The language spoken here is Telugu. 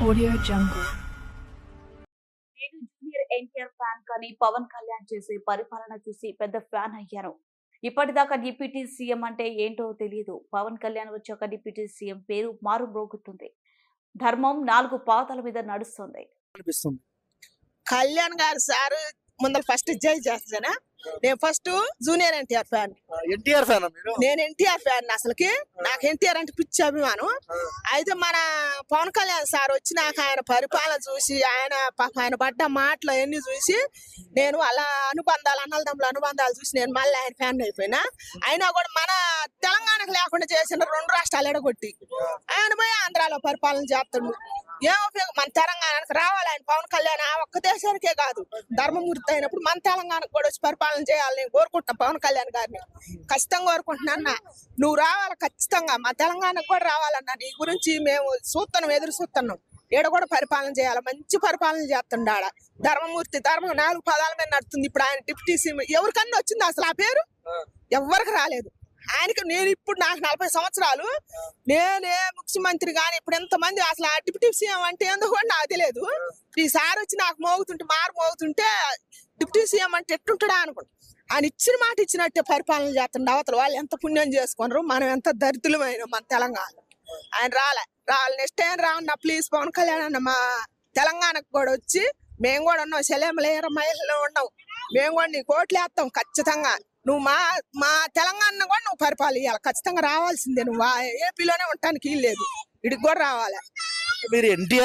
Audio Jungle. నేను జూనియర్ ఎన్టీఆర్ ఫ్యాన్ కానీ పవన్ కళ్యాణ్ చేసే పరిపాలన చూసి పెద్ద ఫ్యాన్ అయ్యాను. ఇప్పటిదాకా డిప్యూటీ సీఎం అంటే ఏంటో తెలియదు. పవన్ కళ్యాణ్ వచ్చాక డిప్యూటీ సీఎం పేరు మారుమ్రోగుతుంది. ధర్మం 4 పాదాల మీద నడుస్తుంది. అనిపిస్తుంది. కళ్యాణ్ గారు సారు ముందర ఫస్ట్ జై చేస్తానా. నేను first junior NTR fan. NTR fan మీరు? నేను ఎన్టీఆర్ ఫ్యాన్. అసలుకి నాకు ఎన్టీఆర్ అంటే పిచ్చి అభిమానం. అయితే మన పవన్ కళ్యాణ్ సార్ వచ్చి నాకు ఆయన పరిపాలన చూసి ఆయన పడ్డ మాటలు అన్ని చూసి నేను అలా అనుబంధాలు అన్నదమ్ముల అనుబంధాలు చూసి నేను మళ్ళీ ఆయన ఫ్యాన్ అయిపోయినా. అయినా కూడా మన తెలంగాణకు లేకుండా చేసిన 2 రాష్ట్రాలు ఎడగొట్టి ఆయన పోయి ఆంధ్రాలో పరిపాలన చేస్తాడు. ఏం ఉపయోగం? మన తెలంగాణకు రావాలి ఆయన పవన్ కళ్యాణ్. ఆ ఒక్క దేశానికే కాదు, ధర్మమూర్తి అయినప్పుడు మన తెలంగాణకు కూడా వచ్చి పరిపాలన చేయాలి నేను కోరుకుంటున్నా. పవన్ కళ్యాణ్ గారిని ఖచ్చితంగా కోరుకుంటున్నా. నువ్వు రావాలి ఖచ్చితంగా, మా తెలంగాణకు కూడా రావాలన్నా. నీ గురించి మేము ఎదురు చూస్తున్నాం. ఈడ కూడా పరిపాలన చేయాలి, మంచి పరిపాలన చేస్తుండ. ఆడ ధర్మమూర్తి ధర్మం 4 పదాల మీద నడుతుంది. ఇప్పుడు ఆయన డిప్యూటీ సీఎం ఎవరికన్నా వచ్చింది అసలు ఆ పేరు? ఎవరికి రాలేదు. ఆయనకి నేను ఇప్పుడు నాకు 40 సంవత్సరాలు, నేనే ముఖ్యమంత్రి కానీ ఇప్పుడు ఎంతమంది అసలు ఆ డిప్యూటీ సీఎం అంటే ఏందో కూడా నాకు తెలియదు. ఈసారి వచ్చి నాకు మోగుతుంటే డిప్యూటీ సీఎం అంటే ఎట్టుంటాడా అనుకుంటా. ఆయన ఇచ్చిన మాట ఇచ్చినట్టే పరిపాలన చేస్తుండ. అవతల వాళ్ళు ఎంత పుణ్యం చేసుకున్నారు, మనం ఎంత దరిద్రులమైన మన తెలంగాణ. ఆయన రాలే నెక్స్ట్ టైం రావన్నా ప్లీజ్ పవన్ కళ్యాణ్ అన్న. మా తెలంగాణకు కూడా వచ్చి మేము కూడా ఉన్నాం, సెలెమలేర మహిళలు ఉన్నాం. మేము కూడా నీ కోట్లు వేస్తాం ఖచ్చితంగా. నువ్వు మా తెలంగాణ కూడా నువ్వు పరిపాలన ఇవ్వాలి ఖచ్చితంగా. రావాల్సిందే. నువ్వు ఏపీలోనే ఉండటానికి లేదు, ఇడికి కూడా రావాలి. మీరు ఎన్టీఆర్